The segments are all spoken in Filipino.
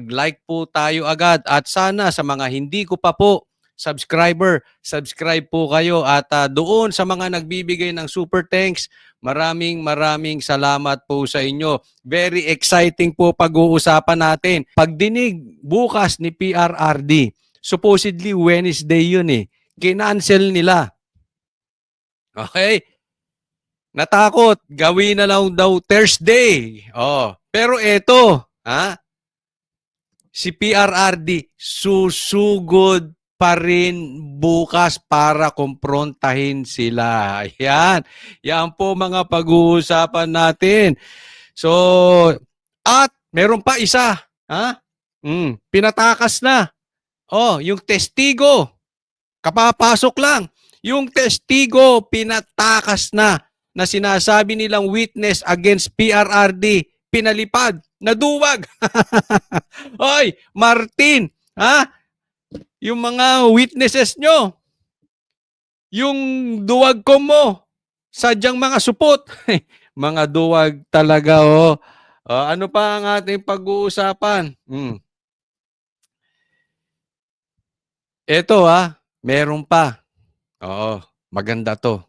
mag-like po tayo agad. At sana sa mga hindi ko pa po subscriber, subscribe po kayo. At doon sa mga nagbibigay ng super thanks, maraming salamat po sa inyo. Very exciting po pag-uusapan natin. Pagdinig bukas ni PRRD, supposedly Wednesday yun eh. Kinancel nila. Okay? Natakot, gawin na lang daw Thursday. Oh, pero eto, si PRRD susugod pa rin bukas para kumprontahin sila. Yan po mga pag-uusapan natin. So, at meron pa isa, pinatakas na. Oh, yung testigo, kapapasok lang. Yung testigo, pinatakas na sinasabi nilang witness against PRRD, pinalipad, naduwag. Hoy, Martin, yung mga witnesses nyo, yung duwag ko mo, sadyang mga supot. Mga duwag talaga, oh. Ano pa ang ating pag-uusapan? Ito, meron pa. Oo, maganda to.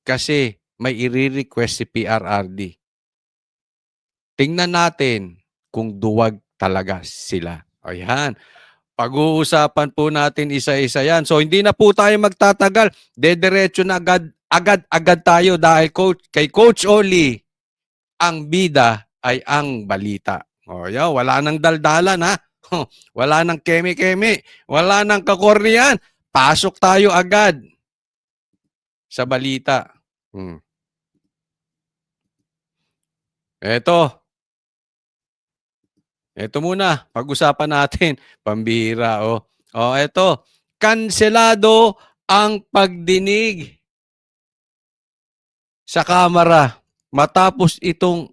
Kasi may i-request si PRRD. Tingnan natin kung duwag talaga sila. Ayan. Pag-uusapan po natin isa-isa yan. So hindi na po tayo magtatagal. Dediretso na agad tayo dahil kay Coach Oli, ang bida ay ang balita. Wala nang daldalan Wala nang keme-keme. Wala nang kakorniyan. Pasok tayo agad sa balita. Ito muna, pag-usapan natin. Pambihira, ito. Kanselado ang pagdinig sa Kamara matapos itong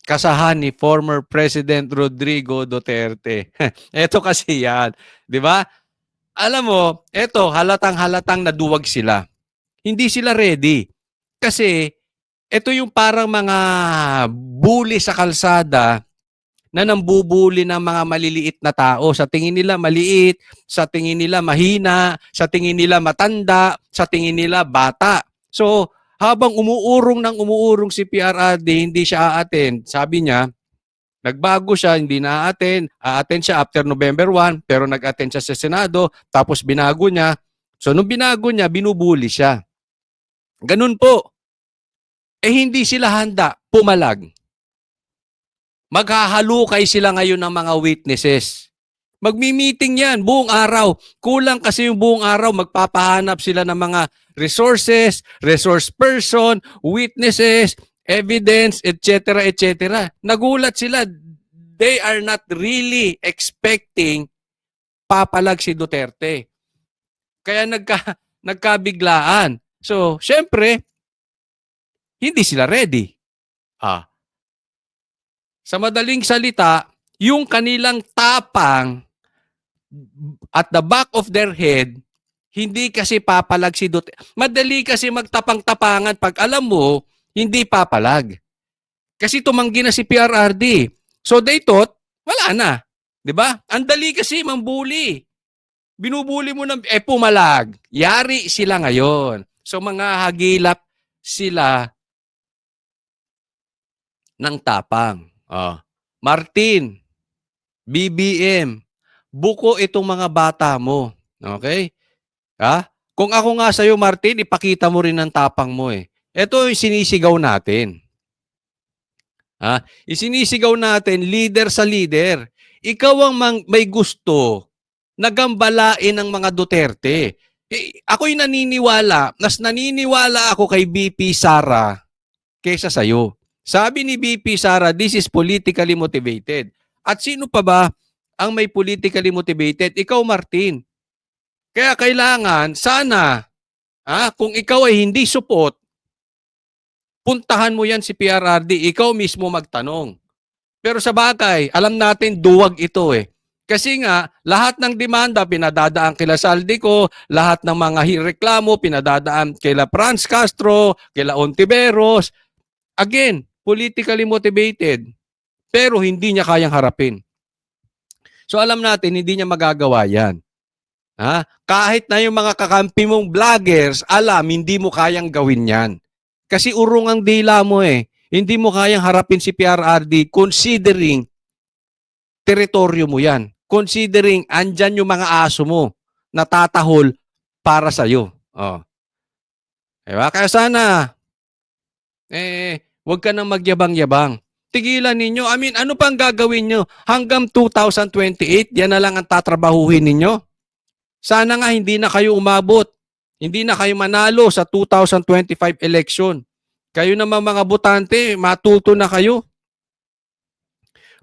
kasahan ni former President Rodrigo Duterte. Ito kasi yan, di ba? Alam mo, ito, halatang naduwag sila. Hindi sila ready. Kasi, ito yung parang mga bully sa kalsada na nambubuli ng mga maliliit na tao. Sa tingin nila maliit, sa tingin nila mahina, sa tingin nila matanda, sa tingin nila bata. So, habang umuurong si PRRD, hindi siya a-attend. Sabi niya, nagbago siya, hindi na a-attend. A-attend siya after November 1, pero nag-attend siya sa Senado, tapos binago niya. So, nung binago niya, binubuli siya. Ganun po. Hindi sila handa, pumalag. Maghahalukay sila ngayon ng mga witnesses. Magmi-meeting yan buong araw. Kulang kasi yung buong araw, magpapahanap sila ng mga resources, resource person, witnesses, evidence, etc., etc. Nagulat sila. They are not really expecting papalag si Duterte. Kaya nagkabiglaan. So, syempre, hindi sila ready. Sa madaling salita, yung kanilang tapang at the back of their head, hindi kasi papalag si Duterte. Madali kasi magtapang-tapangan pag alam mo, hindi papalag. Kasi tumanggi na si PRRD. So they thought, wala na. Diba? Ang dali kasi mambuli. Binubuli mo na, pumalag. Yari sila ngayon. So mga hagilap sila ng tapang. Martin, BBM, buko itong mga bata mo. Okay? Kung ako nga sa'yo, Martin, ipakita mo rin ang tapang mo eh. Ito yung sinisigaw natin. Isinisigaw natin, leader sa leader. Ikaw ang may gusto na gambalain ng mga Duterte. Ako'y naniniwala, naniniwala ako kay BP Sara kaysa sa'yo. Sabi ni BP Sara, this is politically motivated. At sino pa ba ang may politically motivated? Ikaw, Martin. Kaya kailangan, sana, kung ikaw ay hindi support, puntahan mo yan si PRRD. Ikaw mismo magtanong. Pero sa bagay, alam natin duwag ito eh. Kasi nga, lahat ng demanda pinadadaan kila Saldico, lahat ng mga reklamo pinadadaan kila Franz Castro, kila Ontiveros. Again, politically motivated, pero hindi niya kayang harapin. So alam natin, hindi niya magagawa yan. Ha? Kahit na yung mga kakampi mong vloggers, alam, hindi mo kayang gawin yan. Kasi urong ang dila mo eh. Hindi mo kayang harapin si PRRD considering teritoryo mo yan. Considering andyan yung mga aso mo na tatahol para sa'yo. Oh. Diba? Kaya sana, wag ka nang magyabang-yabang. Tigilan ninyo. I mean, ano pang gagawin nyo? Hanggang 2028, yan na lang ang tatrabahuhin ninyo. Sana nga hindi na kayo umabot. Hindi na kayo manalo sa 2025 election. Kayo naman mga botante, matuto na kayo.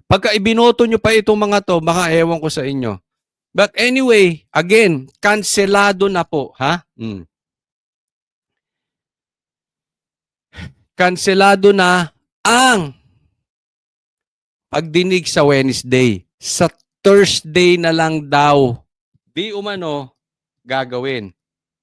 Pagka ibinoto nyo pa itong mga to, baka ewan ko sa inyo. But anyway, again, kanselado na po. Ha? Kanselado na ang pagdinig sa Wednesday. Sa Thursday na lang daw. Di umano gagawin.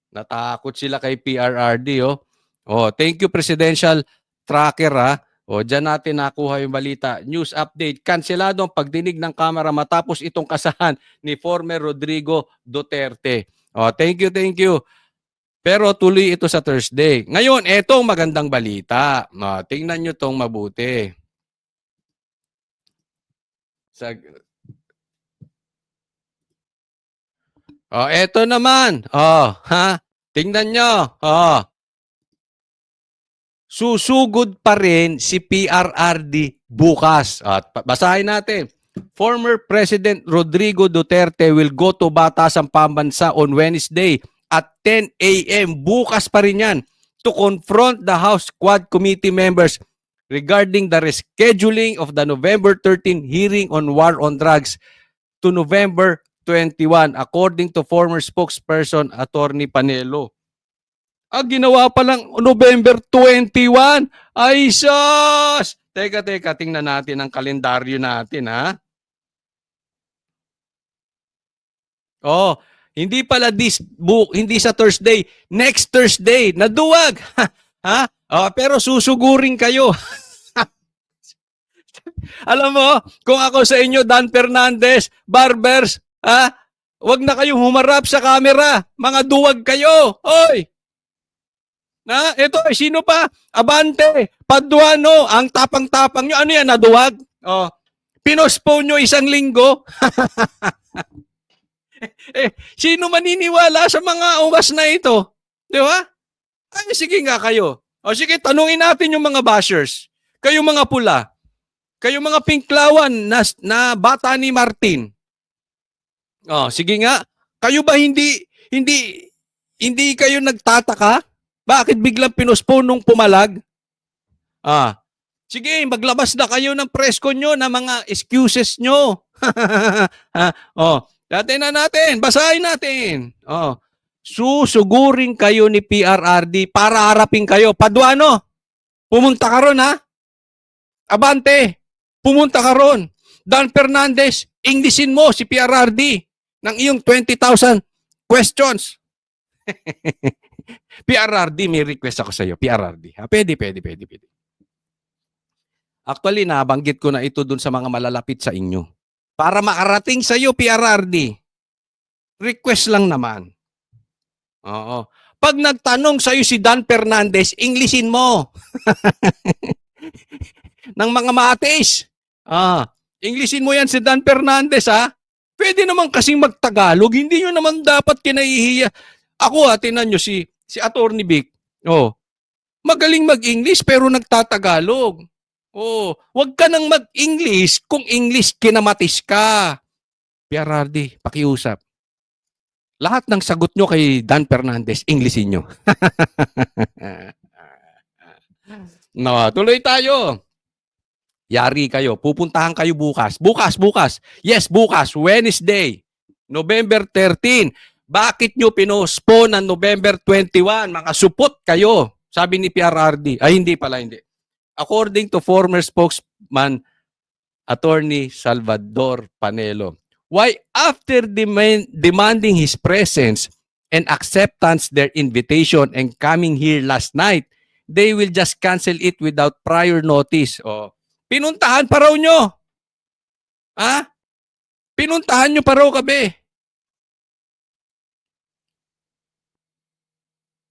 Natakot sila kay PRRD, oh. Oh, thank you Presidential Tracker, ha. O, dyan natin nakuha yung balita. News update. Kanselado ang pagdinig ng Kamara matapos itong kasahan ni former Rodrigo Duterte. O, thank you, thank you. Pero tuloy ito sa Thursday. Ngayon, etong magandang balita. O, tingnan nyo tong mabuti. Eto naman. Ha? Tingnan nyo. Susugod pa rin si PRRD bukas. At basahin natin. Former President Rodrigo Duterte will go to Batasan Pambansa on Wednesday at 10 a.m. Bukas pa rin yan to confront the House Quad Committee members regarding the rescheduling of the November 13 hearing on war on drugs to November 21 according to former spokesperson Attorney Panelo. Ginawa pa lang November 21. Ay, sus! Teka, tingnan natin ang kalendaryo natin, ha? Hindi pala hindi sa Thursday, next Thursday, naduwag. Ha? Pero susugurin kayo. Alam mo, kung ako sa inyo, Dan Fernandez, barbers, wag na kayong humarap sa camera. Mga duwag kayo. Oy! Ito, sino pa? Abante, Paduano, ang tapang-tapang nyo. Ano yan, naduwag? Pinospone nyo 1 linggo? Sino maniniwala sa mga uwas na ito? Di ba? Sige nga kayo. Sige, tanungin natin yung mga bashers. Kayo mga pula. Kayo mga pinklawan na bata ni Martin. Sige nga. Kayo ba hindi kayo nagtataka? Bakit biglang pinospone nung pumalag? Sige, maglabas na kayo ng presko nyo na mga excuses nyo. Dati na natin, basahin natin. Susugurin kayo ni PRRD para harapin kayo. Paduano, pumunta ka ron, ha? Abante, pumunta ka ron. Dan Fernandez, Englishin mo si PRRD ng iyong 20,000 questions. PRRD, may request ako sa iyo. PRRD. Pwede. Actually, nabanggit ko na ito dun sa mga malalapit sa inyo. Para makarating sa iyo, PRRD, request lang naman. Pag nagtanong sa iyo si Dan Fernandez, Englishin mo. Ng mga matis. Englishin mo yan si Dan Fernandez, ha? Pwede naman kasing magtagalog. Hindi nyo naman dapat kinahihiya. Ako, tinan nyo si Attorney Vic. Magaling mag-English pero nagtatagalog. Wag ka nang mag-English kung English kinamatis ka. PRRD, pakiusap. Lahat ng sagot nyo kay Dan Fernandez, Englishin nyo. Tuloy tayo. Yari kayo. Pupuntahan kayo bukas. Bukas. Yes, bukas. Wednesday, November 13. Bakit nyo pinospone ng November 21? Mga supot kayo. Sabi ni PRRD. Hindi pala. According to former spokesman Attorney Salvador Panelo. Why after demanding his presence and acceptance their invitation and coming here last night, they will just cancel it without prior notice. Pinuntahan pa raw nyo. Pinuntahan nyo pa raw kami.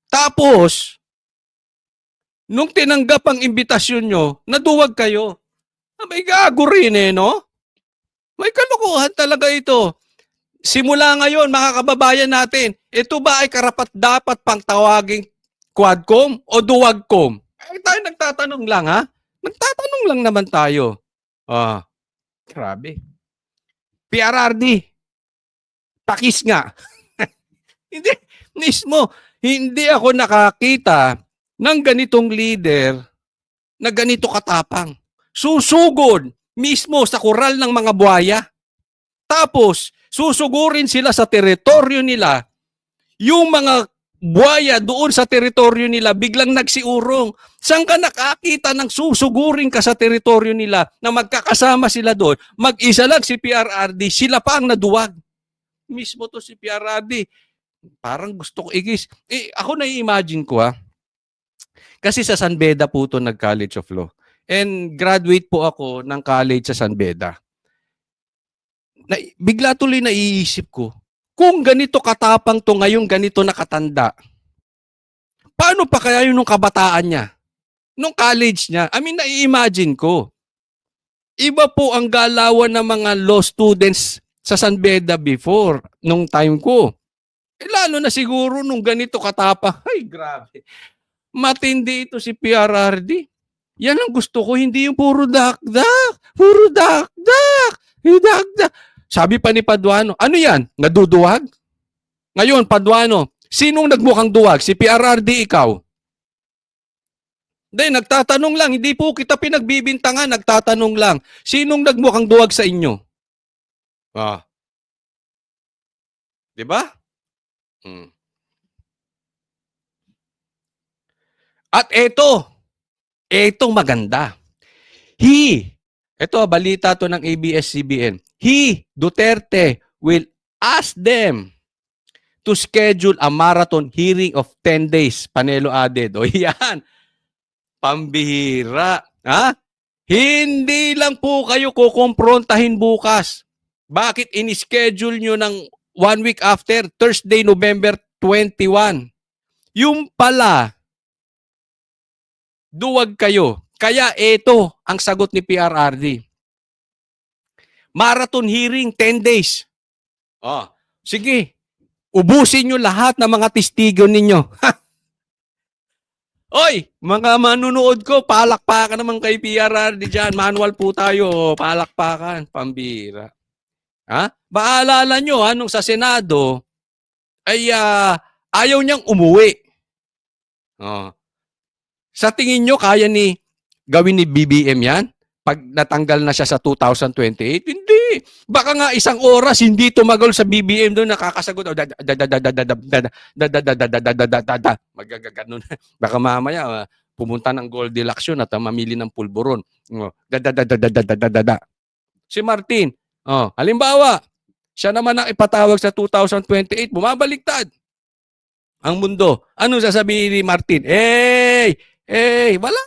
Tapos, nung tinanggap ang imbitasyon nyo, naduwag kayo. May gago rin eh, no? May kalukuhan talaga ito. Simula ngayon, mga kababayan natin, ito ba ay karapat dapat pang tawaging Quadcom o Duwagcom? Tayo nagtatanong lang, ha? Nagtatanong lang naman tayo. Grabe. PRRD, takis nga. Hindi, mismo, hindi ako nakakita ng ganitong leader na ganito katapang. Susugod mismo sa kural ng mga buhaya. Tapos, susugurin sila sa teritoryo nila. Yung mga buhaya doon sa teritoryo nila biglang nagsiurong. Saan ka nakakita ng susugurin ka sa teritoryo nila na magkakasama sila doon? Mag-isa lang si PRRD, sila pa ang naduwag. Mismo to si PRRD. Parang gusto ko igis. Ako na-imagine ko kasi sa San Beda po to nag-College of Law. And graduate po ako ng college sa San Beda. Bigla tuloy naiisip ko, kung ganito katapang to ngayon, ganito nakatanda, paano pa kaya yun nung kabataan niya? Nung college niya? I mean, nai-imagine ko. Iba po ang galawan ng mga law students sa San Beda before, nung time ko. Lalo na siguro nung ganito katapang. Ay, grabe. Matindi ito si PRRD. Yan ang gusto ko, hindi yung puro dakdak. Puro dakdak. Dakdak. Sabi pa ni Paduano, ano yan? Naduduwag? Ngayon, Paduano, sinong nagmukhang duwag? Si PRRD, ikaw? Hindi, nagtatanong lang. Hindi po kita pinagbibintangan, nagtatanong lang. Sinong nagmukhang duwag sa inyo? Diba? At etong maganda. Ito balita to ng ABS-CBN. Duterte, will ask them to schedule a marathon hearing of 10 days. Panelo added. O yan. Pambihira. Hindi lang po kayo kukomprontahin bukas. Bakit in-schedule nyo ng 1 week after, Thursday, November 21? Yung pala, duwag kayo. Kaya ito ang sagot ni PRRD. Marathon hearing, 10 days. Sige, ubusin nyo lahat ng mga testigo ninyo. Oy, mga manunood ko, palakpakan naman kay PRRD dyan. Manual po tayo, palakpakan, pambira. Maalala nyo, nung sa Senado, ay ayaw niyang umuwi. Sa tingin nyo, kaya gawin ni BBM yan? Pag natanggal na siya sa 2028? Hindi. Baka nga isang oras, hindi tumagal sa BBM doon, nakakasagot. Magagaganon. Baka mamaya, pumunta ng Goldilocks yun at mamili ng pulburon. Si Martin, halimbawa, siya naman ang ipatawag sa 2028, bumabaliktad ang mundo. Ano sasabihin ni Martin? Wala.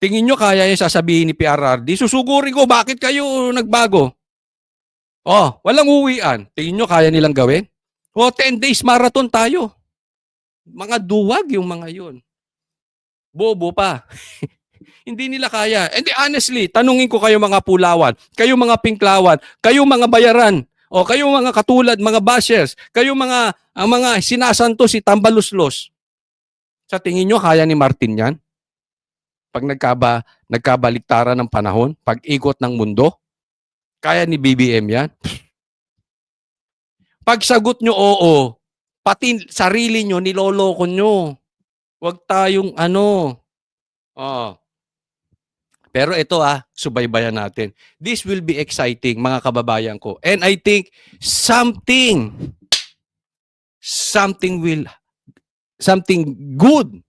Tingin nyo kaya yung sasabihin ni PRRD? Susugurin ko, bakit kayo nagbago? Walang uwian. Tingin nyo kaya nilang gawin? 10 days marathon tayo. Mga duwag yung mga yun. Bobo pa. Hindi nila kaya. And honestly, tanungin ko kayo mga Pulawan, kayo mga Pinklawan, kayo mga bayaran, kayo mga katulad, mga bashers, kayo mga sinasanto si Tambaluslos. Sa tingin nyo, kaya ni Martin yan? Pag nagkabaliktaran ng panahon, pag ikot ng mundo, kaya ni BBM yan? Pag sagot nyo oo, pati sarili nyo, niloloko nyo. Huwag tayong Pero ito subaybayan natin. This will be exciting, mga kababayan ko. And I think something good,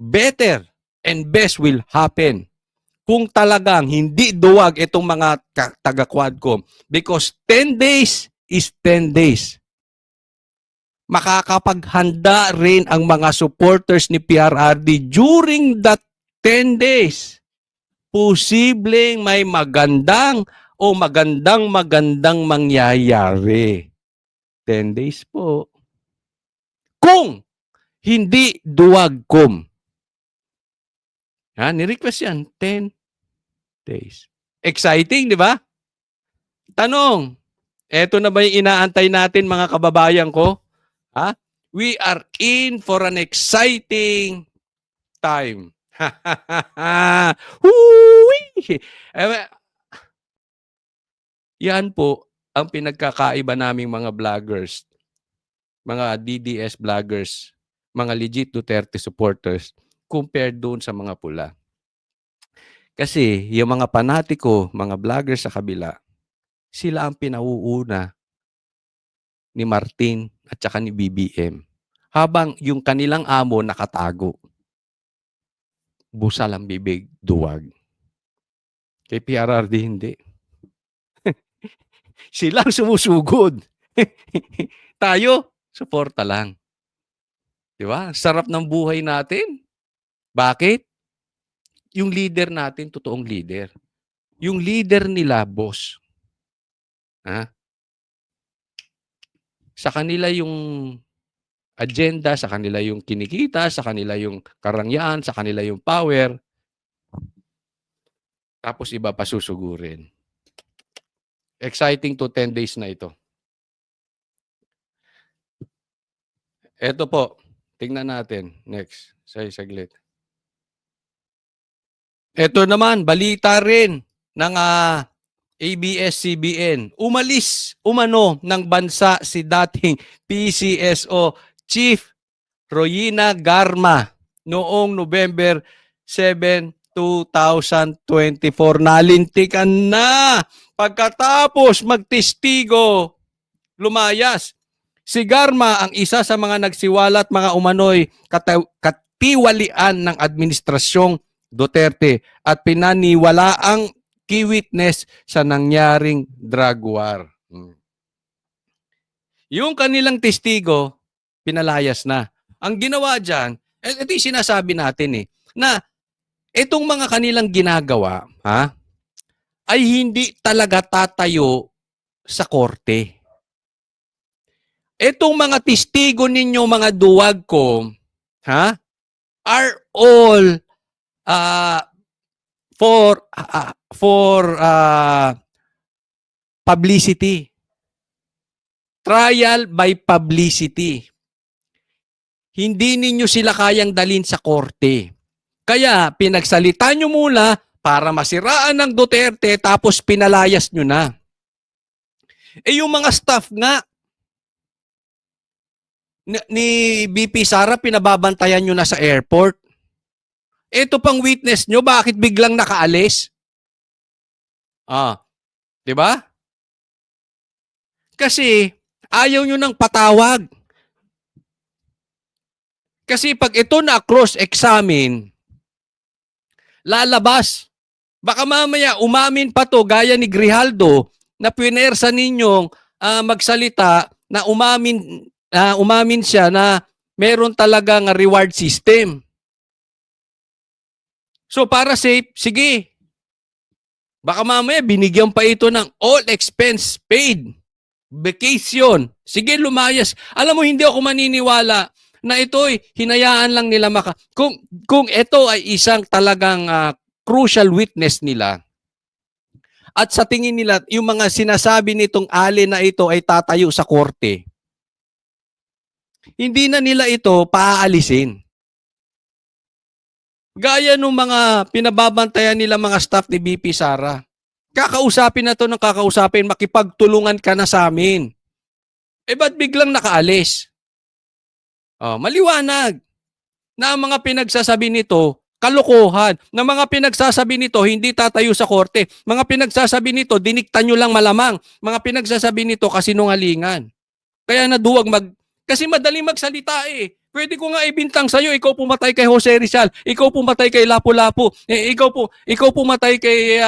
better, and best will happen kung talagang hindi duwag itong mga taga-Quadcom. Because 10 days is 10 days. Makakapaghanda rin ang mga supporters ni PRRD during that 10 days. Posibleng may magandang o magandang mangyayari? 10 days po. Kung hindi duwagkom. Ni-request yan, 10 days. Exciting, di ba? Tanong, eto na ba yung inaantay natin mga kababayan ko? We are in for an exciting time. Yan po ang pinagkakaiba naming mga vloggers, mga DDS vloggers, mga legit Duterte supporters compared doon sa mga pula. Kasi yung mga panatiko, mga vloggers sa kabila, sila ang pinauuna ni Martin at saka ni BBM. Habang yung kanilang amo nakatago. Busal ang bibig, duwag. Kay PRRD hindi. Silang sumusugod. Tayo, suporta lang. Di ba? Sarap ng buhay natin. Bakit? Yung leader natin, totoong leader. Yung leader nila, boss. Sa kanila yung agenda, sa kanila yung kinikita, sa kanila yung karangyaan, sa kanila yung power. Tapos iba pa susugurin. Exciting to 10 days na ito. Ito po, tingnan natin. Next, saglit. Ito naman, balita rin ng ABS-CBN. Umalis umano ng bansa si dating PCSO Chief Royina Garma noong November 7, 2024. Nalintikan na pagkatapos magtestigo, lumayas. Si Garma ang isa sa mga nagsiwalat mga umano'y katiwalian ng administrasyong Duterte at pinaniwalaang key witness sa nangyaring drug war. Yung kanilang testigo, pinalayas na. Ang ginawa dyan, ito yung sinasabi natin na itong mga kanilang ginagawa, ay hindi talaga tatayo sa korte. Itong mga testigo ninyo, mga duwag ko, are all for publicity. Trial by publicity. Hindi ninyo sila kayang dalhin sa korte. Kaya pinagsalita nyo muna para masiraan ng Duterte tapos pinalayas nyo na. Yung mga staff nga ni BP Sara, pinababantayan nyo na sa airport. Ito pang witness nyo, bakit biglang nakaalis? Di ba? Kasi ayaw nyo ng patawag. Kasi pag ito na cross-examine, lalabas. Baka mamaya umamin pa to gaya ni Grijaldo na pinersa ninyong magsalita na umamin siya na meron talagang reward system. So para safe, sige. Baka mamaya binigyan pa ito ng all expense paid. Vacation. Sige, lumayas. Alam mo, hindi ako maniniwala na ito'y hinayaan lang nila kung ito ay isang talagang crucial witness nila. At sa tingin nila, yung mga sinasabi nitong ali na ito ay tatayo sa korte. Hindi na nila ito paaalisin. Gaya nung mga pinababantayan nila mga staff ni BP Sara. Kakausapin na to ng kakausapin, makipagtulungan ka na sa amin. Ba't biglang nakaalis? Maliwanag na ang mga pinagsasabi nito, kalokohan. Na mga pinagsasabi nito, hindi tatayo sa korte. Mga pinagsasabi nito, dinikta nyo lang malamang. Mga pinagsasabi nito, kasinungalingan. Kaya naduwag kasi madaling magsalita Pwede ko nga ibintang sa'yo, ikaw pumatay kay Jose Rizal, ikaw pumatay kay Lapu-Lapu, ikaw pumatay kay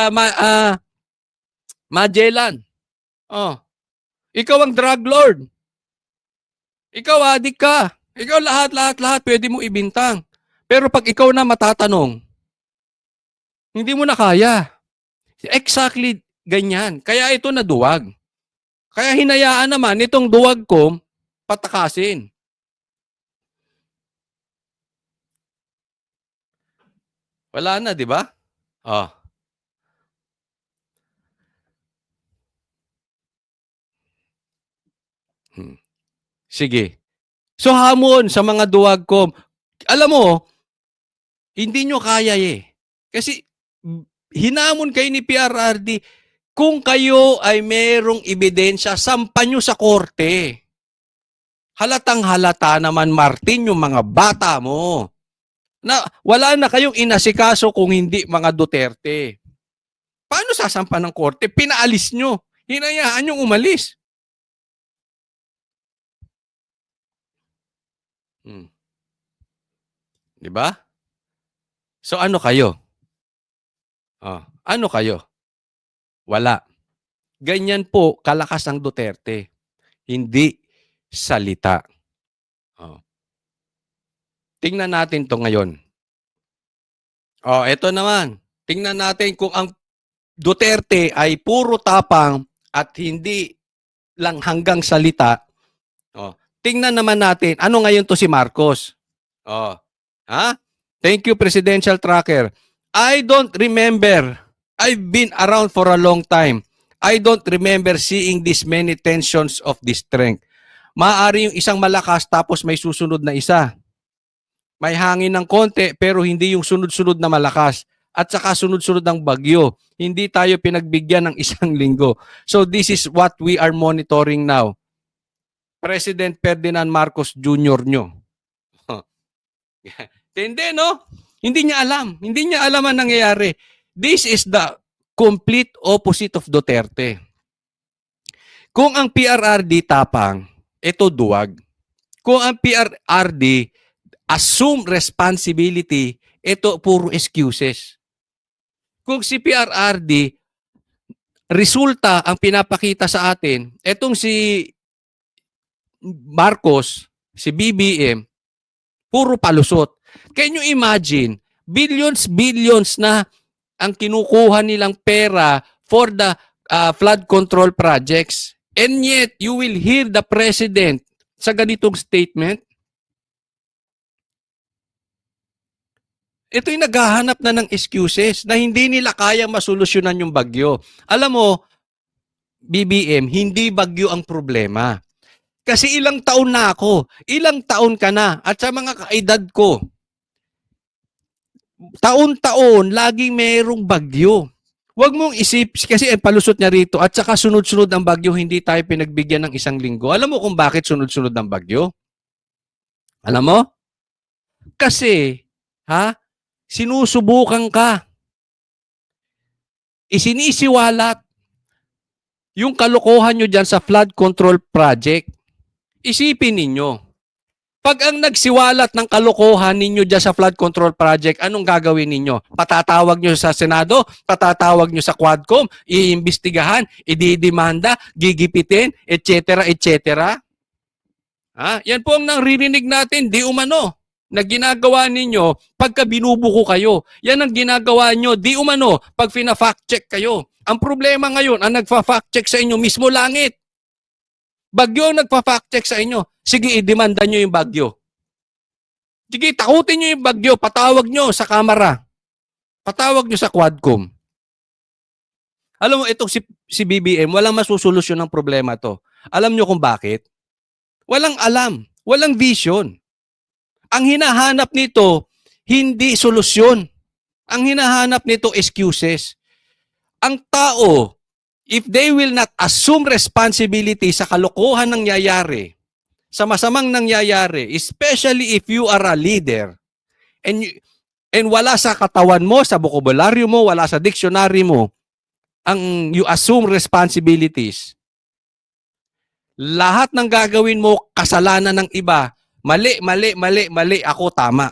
Magellan. Ikaw ang drug lord. Ikaw adik ka. Ikaw lahat pwede mo ibintang. Pero pag ikaw na matatanong, hindi mo na kaya. Exactly ganyan. Kaya ito naduwag. Kaya hinayaan naman itong duwag ko patakasin. Wala na, di ba? Oh. Sige. So hamon sa mga duwag ko. Alam mo, hindi nyo kaya eh. Kasi hinamon kayo ni PRRD, kung kayo ay merong ebidensya, sampan nyo sa korte. Halatang halata naman, Martin, yung mga bata mo. Na wala na kayong inasikaso kung hindi mga Duterte. Paano sasampan ng korte? Pinaalis nyo. Hinayaan nyo umalis. Di ba? So ano kayo? Ano kayo? Wala. Ganyan po kalakas ang Duterte. Hindi salita. Tingnan natin to ngayon. Ito naman. Tingnan natin kung ang Duterte ay puro tapang at hindi lang hanggang salita. Tingnan naman natin, ano ngayon to si Marcos? Thank you, Presidential Tracker. I don't remember. I've been around for a long time. I don't remember seeing this many tensions of this strength. Maaari yung isang malakas tapos may susunod na isa. May hangin ng konti pero hindi yung sunod-sunod na malakas. At saka sunod-sunod ng bagyo. Hindi tayo pinagbigyan ng isang linggo. So this is what we are monitoring now. President Ferdinand Marcos Jr. nyo. Hindi, no? Hindi niya alam. Hindi niya alam ang nangyayari. This is the complete opposite of Duterte. Kung ang PRRD tapang, ito duwag. Kung ang PRRD assume responsibility, ito puro excuses. Kung si PRRD, resulta ang pinapakita sa atin, etong si Marcos, si BBM, puro palusot. Can you imagine, billions na ang kinukuha nilang pera for the flood control projects. And yet, you will hear the President sa ganitong statement. Ito'y naghahanap na ng excuses na hindi nila kaya masolusyonan yung bagyo. Alam mo, BBM, hindi bagyo ang problema. Kasi ilang taon na ako, ilang taon ka na, at sa mga kaedad ko, taon-taon, laging mayroong bagyo. Huwag mong isip, kasi palusot niya rito, at saka sunod-sunod ang bagyo, hindi tayo pinagbigyan ng isang linggo. Alam mo kung bakit sunod-sunod ang bagyo? Alam mo? Kasi, sinusubukan ka. Isinisiwalat yung kalokohan nyo dyan sa flood control project. Isipin ninyo, pag ang nagsiwalat ng kalokohan ninyo dyan sa flood control project, anong gagawin ninyo? Patatawag nyo sa Senado, patatawag nyo sa Quadcom, iimbestigahan, ididemanda, gigipitin, etc. etc. Yan po ang naririnig natin, di umano, na ginagawa ninyo pagka binubuko kayo. Yan ang ginagawa nyo, di umano, pag fina-fact check kayo. Ang problema ngayon, ang nagfa-fact check sa inyo, mismo langit. Bagyo ang nagpa-fact check sa inyo. Sige, idemanda nyo yung bagyo. Sige, takutin nyo yung bagyo. Patawag nyo sa kamera. Patawag nyo sa Quadcom. Alam mo, itong si BBM, walang masusolusyon ng problema to. Alam nyo kung bakit? Walang alam. Walang vision. Ang hinahanap nito, hindi solusyon. Ang hinahanap nito, excuses. Ang tao, if they will not assume responsibility sa kalokohan nangyayari, sa masamang nangyayari, especially if you are a leader, and wala sa katawan mo, sa bokabularyo mo, wala sa dictionary mo, ang you assume responsibilities, lahat ng gagawin mo, kasalanan ng iba, mali, ako tama.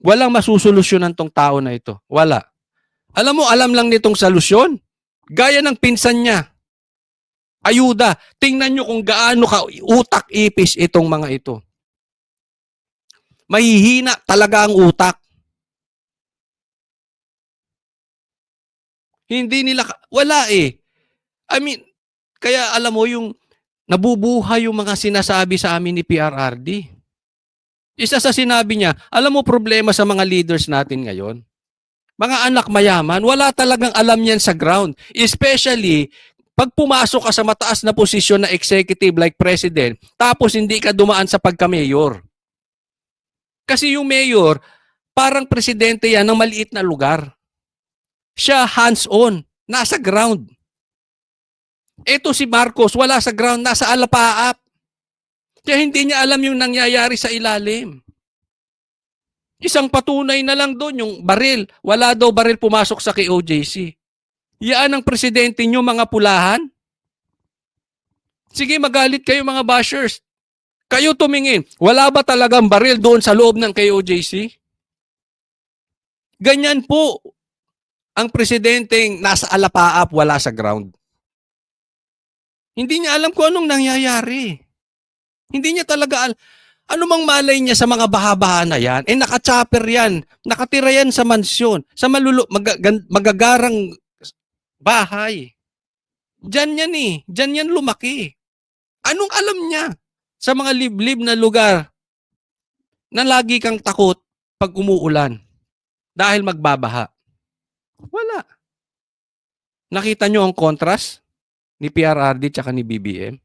Walang masusolusyonan tong tao na ito. Wala. Alam mo, alam lang nitong solusyon. Gaya ng pinsan niya. Ayuda. Tingnan nyo kung gaano ka utak-ipis itong mga ito. Mahihina talaga ang utak. Hindi nila wala, eh. I mean, kaya alam mo yung nabubuhay yung mga sinasabi sa amin ni PRRD. Isa sa sinabi niya, alam mo problema sa mga leaders natin ngayon? Mga anak mayaman, wala talagang alam yan sa ground. Especially, pag pumasok ka sa mataas na posisyon na executive like president, tapos hindi ka dumaan sa pagka-mayor. Kasi yung mayor, parang presidente yan ng maliit na lugar. Siya hands-on, nasa ground. Ito si Marcos, wala sa ground, nasa alapaap. Kaya hindi niya alam yung nangyayari sa ilalim. Isang patunay na lang doon, yung baril. Wala daw baril pumasok sa KOJC. Yaan ang presidente nyo, mga pulahan? Sige, magalit kayo mga bashers. Kayo tumingin, wala ba talagang baril doon sa loob ng KOJC? Ganyan po ang presidenteng nasa alapaap, wala sa ground. Hindi niya alam kung anong nangyayari. Hindi niya talaga ano mang malay niya sa mga baha-baha na yan? Eh naka-chopper yan. Nakatira yan sa mansyon. Sa magagarang bahay. Diyan yan eh. Diyan yan lumaki. Anong alam niya sa mga liblib na lugar na lagi kang takot pag umuulan dahil magbabaha? Wala. Nakita niyo ang contrast ni PRRD tsaka ni BBM?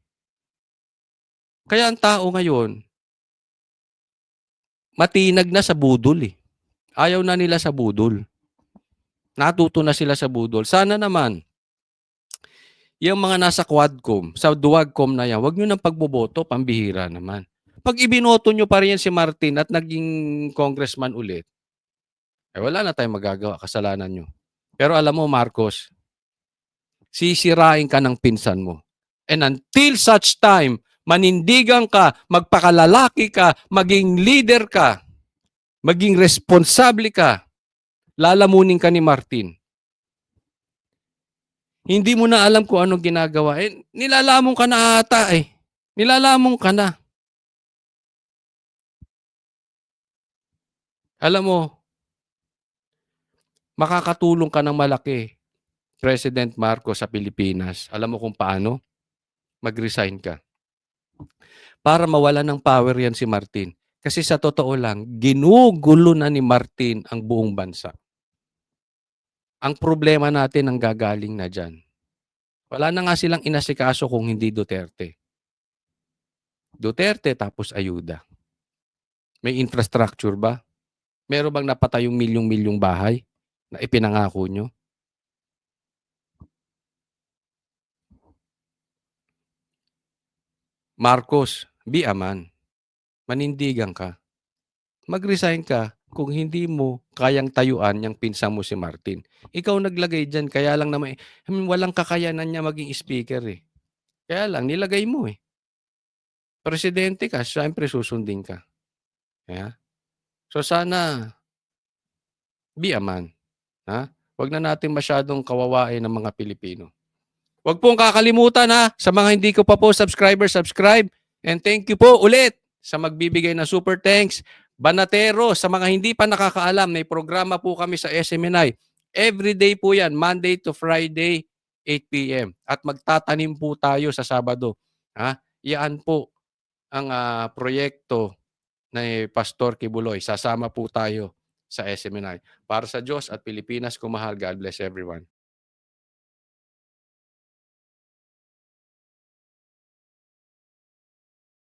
Kaya ang tao ngayon, matinag na sa budol eh. Ayaw na nila sa budol. Natuto na sila sa budol. Sana naman, yung mga nasa Quadcom, sa Duwagcom na yan, wag nyo nang pagboboto, pambihira naman. Pag ibinoto nyo pa rin si Martin at naging congressman ulit, eh wala na tayong magagawa, kasalanan nyo. Pero alam mo, Marcos, sisirain ka ng pinsan mo. And until such time, manindigan ka, magpakalalaki ka, maging leader ka, maging responsable ka, lalamunin ka ni Martin. Hindi mo na alam kung anong ginagawa. Eh, nilalamon ka na ata eh. Nilalamon ka na. Alam mo, makakatulong ka ng malaki, President Marcos sa Pilipinas. Alam mo kung paano? Mag-resign ka. Para mawala ng power yan si Martin. Kasi sa totoo lang, ginugulo na ni Martin ang buong bansa. Ang problema natin ang gagaling na dyan. Wala na nga silang inasikaso kung hindi Duterte. Duterte tapos ayuda. May infrastructure ba? Meron bang napatayong milyong-milyong bahay na ipinangako nyo? Marcos, be a man. Manindigan ka. Mag-resign ka kung hindi mo kayang tayuan yung pinsan mo si Martin. Ikaw naglagay dyan, kaya lang naman, walang kakayanan niya maging speaker eh. Kaya lang, nilagay mo eh. Presidente ka, syempre susundin ka. Yeah? So sana, be a man. Ha? Huwag na natin masyadong kawawain ng mga Pilipino. Huwag pong kakalimutan ha, sa mga hindi ko pa po subscribe. And thank you po ulit sa magbibigay ng super thanks. Banatero, sa mga hindi pa nakakaalam, may programa po kami sa SMNI. Everyday po yan, Monday to Friday, 8 p.m. At magtatanim po tayo sa Sabado. Ha? Iyan po ang proyekto ni Pastor Kibuloy. Sasama po tayo sa SMNI. Para sa Diyos at Pilipinas, kumahal. God bless everyone.